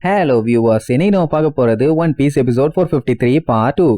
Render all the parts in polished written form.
Hello viewers, இன்னைக்கு நம்ம பார்க்க போறது One Piece episode 453 part 2.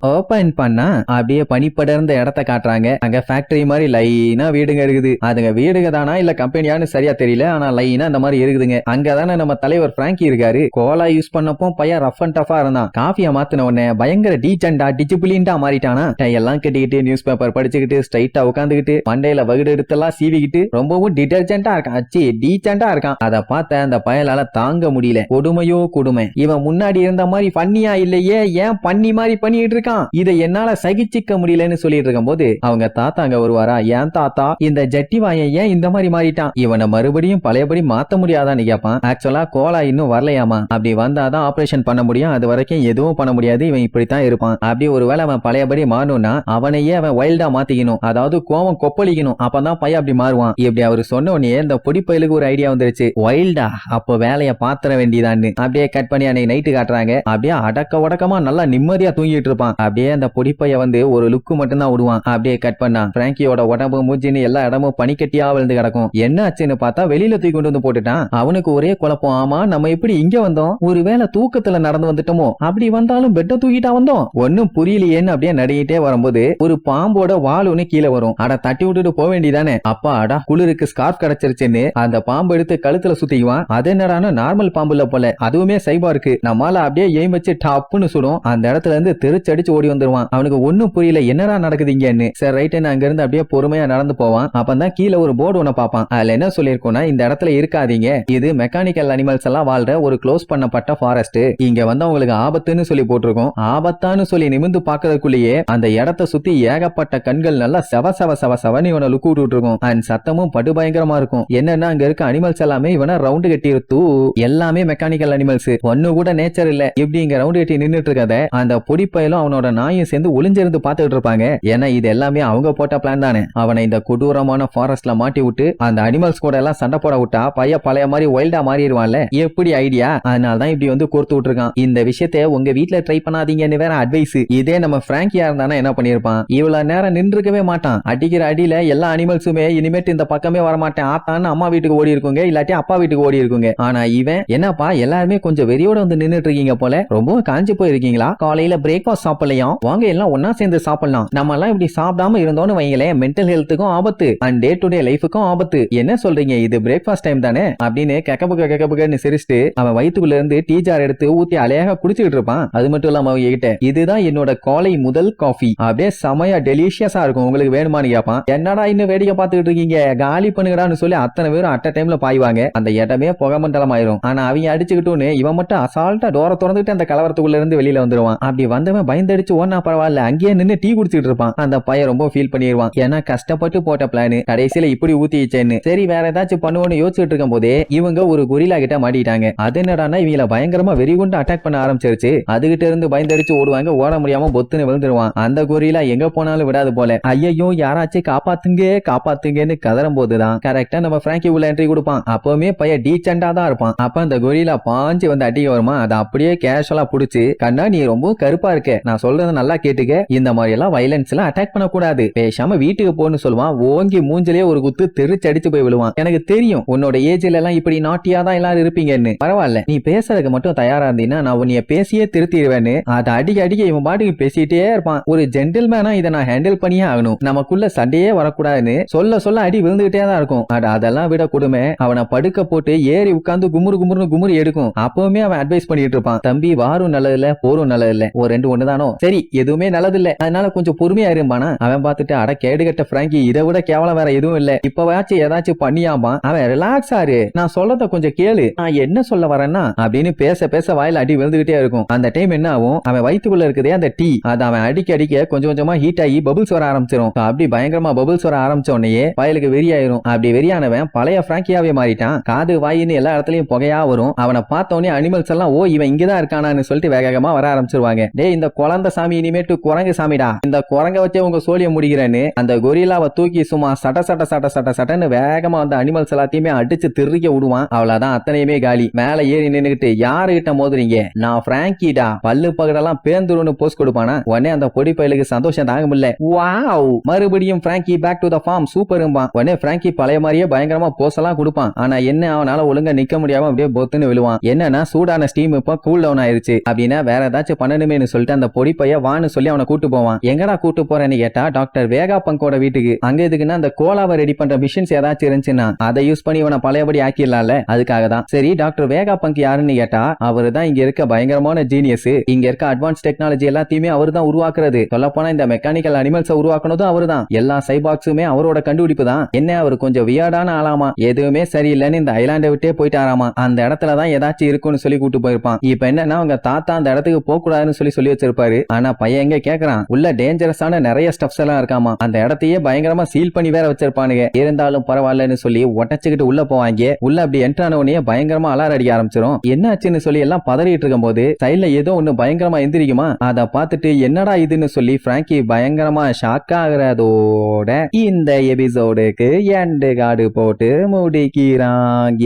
Open பண்ணா அப்படியே பனி படர்ந்த இடத்த காட்டுறாங்க. அங்க ஃபேக்டரி மாதிரி லைனா வீடுங்க இருக்குது. அதுங்க வீடுங்க தானா இல்ல கம்பெனியான்னு சரியா தெரியல, ஆனா லைனா அந்த மாதிரி இருக்குதுங்க. அங்கதானே நம்ம தலைவர் பிராங்கி இருக்காரு. கோலா யூஸ் பண்ணப்போ பையன் ரஃப் அண்ட் டஃபா இருந்தான். காஃபியா மாத்தின உடனே பயங்கர டீச்சண்டா டிசிப்ளின்டா மாறிட்டானா. எல்லாம் கட்டிக்கிட்டு நியூஸ் பேப்பர் படிச்சுக்கிட்டு ஸ்ட்ரைட்டா உட்காந்துக்கிட்டு மண்டையில வகுடு எடுத்தெல்லாம் சீவிக்கிட்டு ரொம்பவும் டிடர்ஜென்டா இருக்கான். அச்சி டீச்சண்டா இருக்கான். அதை பார்த்த அந்த பயலால தாங்க முடியல. கொடுமையோ கொடுமை, இவன் முன்னாடி இருந்த மாதிரி பண்ணியா இல்லையே, ஏன் பண்ணி மாதிரி பண்ணிட்டு இருக்கான், இதை என்னால சகிச்சிக்க முடியலன்னு சொல்லிட்டு இருக்கும் போது அவங்க தாத்தா அங்க வருவாரா. ஏன் தாத்தா இந்த ஜட்டி வாயன் ஏன் இந்த மாதிரி மாறிட்டான், இவனை மறுபடியும் பழையபடி மாத்த முடியாதான்னு கேட்பான். ஆக்சுவலா கோலா இன்னும் வரலையாமா. அப்படி வந்தாதான் ஆபரேஷன் பண்ண முடியும், அது வரைக்கும் எதுவும் பண்ண முடியாது, இவன் இப்படித்தான் இருப்பான். அப்படி ஒருவேளை அவன் பழையபடி மாறணும்னா அவனையே அவன் வைல்டா மாத்திக்கணும், அதாவது கோவம் கொப்பளிக்கணும், அப்பதான் பையன் அப்படி மாறுவான். இப்படி அவரு சொன்ன உடனே இந்த பொடிப்பயலுக்கு ஒரு ஐடியா வந்துருச்சு. வைல்டா அப்போ வேலையை பாத்திர வேண்டியதான்னு அப்படியே கட் பண்ணி அன்னைக்கு நைட்டு காட்டுறாங்க. அப்படியே அடக்க உடக்கமா நல்லா நிம்மதியா தூங்கிட்டு இருப்பான். அப்படியே அந்த பொடிப்பைய வந்து ஒரு லுக்கு மட்டும் தான் விடுவான். அப்படியே கட் பண்ணா பிராங்கியோட உடம்பு மூஞ்சின்னு எல்லா இடமும் பனிக்கட்டியா விழுந்து கிடக்கும். என்ன ஆச்சுன்னு பார்த்தா வெளியில தூக்கி கொண்டு வந்து போட்டுட்டான். அவனுக்கு ஒரே குழப்பம். ஆமா நம்ம எப்படி இங்க வந்தோம், ஒருவேளை தூக்கத்துல நடந்து வந்துட்டோமோ, அப்படி வந்தாலும் பெட்ட தூக்கிட்டா வந்தோம், ஒன்னும் புரியலையேன்னு அப்படியே நடிகிட்டே வரும்போது ஒரு பாம்போட வால் ஒண்ணு கீழே வரும். அட தட்டி விட்டுட்டு போக வேண்டியதானே. அப்பா அடா குளிருக்கு ஸ்கார்ஃப் கிடைச்சிருச்சுன்னு அந்த பாம்பு எடுத்து கழுத்துல சுத்திக்குவான். அது என்னடான நார்மல் பாம்புல போல, அதுவுமே சைபா இருக்கு. நம்மால அப்படியே எய்ம் வச்சு டப்புன்னு சுடும். அந்த இடத்துல இருந்து திருச்சடிச்சு ஓடி வந்துருவான். அவனுக்கு ஒன்னும் புரியல என்னடா நடக்குதுங்கன்னு. சரி ரைட், அங்க இருந்து அப்படியே பொறுமையா நடந்து போவான். அப்பதான் கீழே ஒரு போர்டு ஒண்ணு பாப்பான். அதுல என்ன சொல்லிருக்கோம்னா, இந்த இடத்துல இருக்காதீங்க, இது மெக்கானிக்கல் அனிமல்ஸ் எல்லாம் வாழ்ற ஒரு க்ளோஸ் பண்ணப்பட்ட ஃபாரஸ்ட், இங்க வந்து உங்களுக்கு ஆபத்துன்னு சொல்லி போட்டிருக்கோம். ஆபத்தான்னு சொல்லி நிமிந்து பாக்குறதுக்குள்ளேயே அந்த இடத்தை சுத்தி ஏகப்பட்ட கண்கள் நல்லா செவ செவ செவ செவன்னு இவனை லுக்கு விட்டு இருக்கும். அண்ட் சத்தமும் படுபயங்கரமா இருக்கும். என்னன்னா அங்க இருக்க அனிமல்ஸ் எல்லாமே இவனை ரவுண்டு கட்டி இருத்து, எல்லாமே மெக்கானிக்கல் அனிமல்ஸ், ஒன்னு கூட நேச்சர் இல்ல. இப்படி இங்க ரவுண்டு கட்டி நின்னுட்டு இருக்கத அந்த பொடிப்பயலும் அவனோட நாயும் சேர்ந்து ஒளிஞ்சிருந்து பாத்துட்டு இருப்பாங்க. ஏன்னா இது எல்லாமே அவங்க போட்ட பிளான் தானே. அவனை இந்த கொடூரமான ஃபாரஸ்ட்ல மாட்டி விட்டு அந்த அனிமல்ஸ் கூட எல்லாம் சண்டை போட விட்டா பைய பழைய மாதிரி வைல்டா மாறிடுவான்ல. எப்படி ஐடியா, அதனாலதான் இப்படி வந்து கோர்த்து விட்டுருக்கான். இந்த விஷயத்தை உங்க வீட்டுல ட்ரை பண்ணாதீங்கன்னு வேற அட்வைஸ். இதே நம்ம பிராங்கியா இருந்தானா என்ன பண்ணிருப்பான், இவ்வளவு நேரம் நின்றுக்கவே மாட்டான். அடிக்கிற அடியில எல்லா அனிமல்ஸுமே இனிமேட்டு இந்த பக்கமே வரமாட்டேன் ஆத்தான்னு அம்மா வீட்டுக்கு ஓடி இருக்குங்க, இல்லாட்டி அப்பா வீட்டுக்கு ஓடி இருக்குங்க. ஆனா இவன் என்னப்பா எல்லாருமே கொஞ்சம் வெறியோட வந்து நின்னுட்டு இருக்கீங்க போல, ரொம்ப காஞ்சி போயிருக்கீங்களா, காலையில பிரேக்ஃபாஸ்ட் சாப்பிடலையும், வாங்க எல்லாம் ஒன்னா சேர்ந்து சாப்பிடலாம். நம்ம எல்லாம் இப்படி சாப்பிடாம இருந்தோம்னு வைங்களேன், மென்டல் ஹெல்த்துக்கும் ஆபத்து அண்ட் டே டு டே லைஃபுக்கும் ஆபத்து. என்ன சொல்றீங்க, இது பிரேக்ஃபாஸ்ட் டைம் தானே அப்படின்னு கக்கபுக்கன்னு சிரிச்சுட்டு அவன் வயிற்றுக்குள்ள இருந்து டீ ஜார் எடுத்து ஊத்தி அலையாக குடிச்சுக்கிட்டு இருப்பான். அது மட்டும் இல்லாம அவங்க கிட்ட இதுதான் என்னோட காலை முதல் காஃபி, அப்படியே செமையா டெலிஷியஸா இருக்கும், உங்களுக்கு வேணுமான்னு கேட்பான். என்னடா இன்னும் வேடிக்கை பார்த்துக்கிட்டு இருக்கீங்க, காலி பண்ணுங்கடான்னு சொல்லி அத்தனை பேரும் அட்ட டைம்ல பாய்வாங்க. அந்த இடமே புகமண்டலம் ஆயிரும். ஆனா அவங்க அடிச்சுக்கிட்டோன்னு இவன் மட்டும் அசால்ட்டா டோரை திறந்துட்டு அந்த கலவரத்துக்குள்ள இருந்து வெளியில வந்துருவான். அப்படி வந்தவன் பயந்தடிச்சு ஓனா பரவாயில்ல அங்கேயே நின்று டீ குடிச்சிட்டு இருப்பான். அந்த பையன் ரொம்ப ஃபீல் பண்ணிடுவான். ஏன்னா கஷ்டப்பட்டு போட்ட பிளான் கடைசியில இப்படி ஊத்திச்சேன்னு. சரி வேற ஏதாச்சும் பண்ணுவோன்னு யோசிச்சுட்டு இருக்கும் போதே இவங்க ஒரு கொரில்லா கிட்ட மாட்டிட்டாங்க. அது என்னடானா இவங்கள பயங்கரமா வெறிகுண்டு அட்டாக் பண்ண ஆரம்பிச்சிருச்சு. அதுகிட்ட இருந்து பயந்தடிச்சு ஓடுவாங்க. ஓட முடியாம பொத்துன்னு விழுந்துருவான். அந்த கொரில்லா எங்க போனாலும் விடாது போல. ஐயோ யாராச்சும் காப்பாத்துங்க காப்பாத்துங்கன்னு கதறும் போதுதான் கரெக்டா நம்ம பிராங்கி உள்ள என்ட்ரி கொடுப்பான். அப்பவுமே பையன் டீச்சண்டா தான் இருப்பான். அப்ப அந்த கொரில்லா பாஞ்சு வந்து அடிக்க வருமா, அதை அப்படியே கேஷுவலா புடிச்சு, கண்ணா நீ ரொம்ப கருப்பா இருக்க, நான் சொல்றத நல்லா கேட்டுக்க, இந்த மாதிரி எல்லாம் வயலன்ஸ் எல்லாம் அட்டாக் பண்ண கூடாது, பேசாம வீட்டுக்கு போன்னு சொல்லுவான். ஓங்கி மூஞ்சிலே ஒரு குத்து தெரிச்சடிச்சு போய் விழுவான். எனக்கு தெரியும் உன்னோட ஏஜ்ல எல்லாம் இப்படி நாட்டியா தான் எல்லாரும் இருப்பீங்கன்னு, பரவாயில்ல நீ பேசுறதுக்கு மட்டும் தயாரா இருந்தீங்கன்னா நான் உன்னைய பேசியே திருத்திடுவேன்னு அதை அடிக்க இவன் பாட்டுக்கு பேசிட்டே இருப்பான். ஒரு ஜென்டில்மேனா இதை நான் ஹேண்டில் பண்ணியே ஆகணும், நமக்குள்ள சண்டையே வரக்கூடாதுன்னு சொல்ல அடி விழுந்துகிட்டே தான் இருக்கும். அதெல்லாம் விட கொடுமை, அவனை படுக்க போட்டு ஏறி உட்கார்ந்து குமுறு எடுக்கும். அப்பவுமே அவன் அட்வைஸ் பண்ணிட்டு இருப்பான். தம்பி வாரும் நல்லது இல்ல போரும் நல்லது இல்ல, ஒரு ரெண்டு ஒண்ணுதானோ, சரி எதுவுமே நல்லது இல்ல, அதனால கொஞ்சம் பொறுமையா இருப்பானா. அவன் பார்த்துட்டு அட கேடுகட்ட பிராங்கி, இதை விட கேவலம் வேற எதுவும் இல்ல, இப்பவாச்சும் ஏதாச்சும் பண்ணியாமா, அவன் ரிலாக்ஸ் ஆறு, நான் சொல்லத கொஞ்சம் கேளு, நான் என்ன சொல்ல வரேன்னா அப்படின்னு பேச வாயில அடி விழுந்துகிட்டே இருக்கும். அந்த டைம் என்ன ஆகும், அவன் வயிற்றுக்குள்ள இருக்குதே அந்த டீ, அதை அவன் அடிக்க கொஞ்சம் கொஞ்சமா ஹீட் ஆகி பபுள்ஸ் வர ஆரம்பிச்சிடும். அப்படி பயங்கரமா பபுள்ஸ் வர ஆரம்பிச்ச உடனே வயலுக்கு வெறியாயிரும். அப்படி வெறியானவன் பழைய பிராங்கியாவே மாறிட்டான். காது வாயின்னு எல்லா இடத்துலயும் புகையா வரும். அவனை பார்த்த உடனே அனிமல்ஸ் எல்லாம் ஓ இவன் இங்கதான் இருக்கானான்னு சொல்லிட்டு வேகமா வர ஆரம்பிச்சிருவாங்க. டே இந்த குழந்தை வளர்ந்த சாமி இனிமேட்டு குரங்கு சாமிடா, இந்த குரங்க வச்சே உங்க சோழிய முடிக்கிறேன்னு அந்த கொரில்லாவை தூக்கி சும்மா சட்டன்னு வேகமா வந்து அனிமல்ஸ் எல்லாத்தையுமே அடிச்சு திருக்க விடுவான். அவ்வளவுதான், அத்தனையுமே காலி. மேல ஏறி நின்னுகிட்டு யாருகிட்ட மோதுறீங்க, நான் பிராங்கிடா, பல்லு பகடெல்லாம் பேந்துருன்னு போஸ்ட் கொடுப்பானா. உடனே அந்த பொடி பயலுக்கு சந்தோஷம் தாங்க முடியல. வாவ், மறுபடியும் Frankie back to the form சூப்பரும்பான். உடனே பிராங்கி பழைய மாதிரியே பயங்கரமா போஸ் எல்லாம் கொடுப்பான். ஆனா என்ன, அவனால ஒழுங்கா நிக்க முடியாம அப்படியே பொத்துன்னு விழுவான். என்னன்னா சூடான ஸ்டீம் இப்ப கூல் டவுன் ஆயிருச்சு. அப்படின்னா வேற ஏதாச்சும் பண்ணணுமேனு சொல்லிட்டு அந்த பொடி பைய வான்னு சொல்லி அவனை கூட்டு போவான். எங்கடா கூட்டு போறேன்னு கேட்டா டாக்டர் வேகா பங்கோட வீட்டுக்கு. அங்க எதுக்குன்னா அந்த கோலாவை ரெடி பண்ற மிஷின்ஸ் ஏதாச்சும் இருந்துச்சுன்னா அதை யூஸ் பண்ணி இவனை பழையபடி ஆக்கிடலாம்ல, அதுக்காக தான். சரி, டாக்டர் வேகா பங்க் யாருன்னு கேட்டா அவரு தான் இங்க இருக்க பயங்கரமான ஜீனியஸ். இங்க இருக்க அட்வான்ஸ் டெக்னாலஜி எல்லாத்தையுமே அவரு தான் உருவாக்குறது. சொல்ல போனா இந்த மெக்கானிக்கல் அனிமல்ஸ் உருவாக்குனதும் அவரு தான். எல்லா சைபாக்ஸுமே அவரோட கண்டுபிடிப்பு தான். என்ன, அவரு கொஞ்சம் வியாடான ஆளாமா, எதுவுமே சரியில்லைன்னு இந்த ஐலாண்டை விட்டே போயிட்டாராமா. அந்த இடத்துல தான் ஏதாச்சும் இருக்குன்னு சொல்லி கூட்டு போயிருப்பான். இப்ப என்னன்னா அவங்க தாத்தா அந்த இடத்துக்கு போக கூடாதுன்னு சொல்லி வச்சிருப்பாரு. ஆனா பையன் எங்க கேக்குறான், உள்ள டேஞ்சரஸான நிறைய ஸ்டப்ஸ் எல்லாம் இருக்காமா. அந்த இடத்தையே பயங்கரமா சீல் பண்ணி வேற வச்சிருப்பானுங்க. இருந்தாலும் பரவாயில்லன்னு சொல்லி உடச்சுக்கிட்டு உள்ள போவாங்க. உள்ள அப்படி என்ட்ரானவனே பயங்கரமா அலார அடிக்க ஆரம்பிச்சிடும். என்ன ஆச்சுன்னு சொல்லி எல்லாம் பதறிட்டு இருக்கும் போது சைட்ல ஏதோ ஒண்ணு பயங்கரமா எந்திரிக்குமா. அதை பார்த்துட்டு என்னடா இதுன்னு சொல்லி பிராங்கி பயங்கரமா ஷாக் ஆகுறதோட இந்த எபிசோடுக்கு எண்டு கார்டு போட்டு முடிக்கிறாங்க.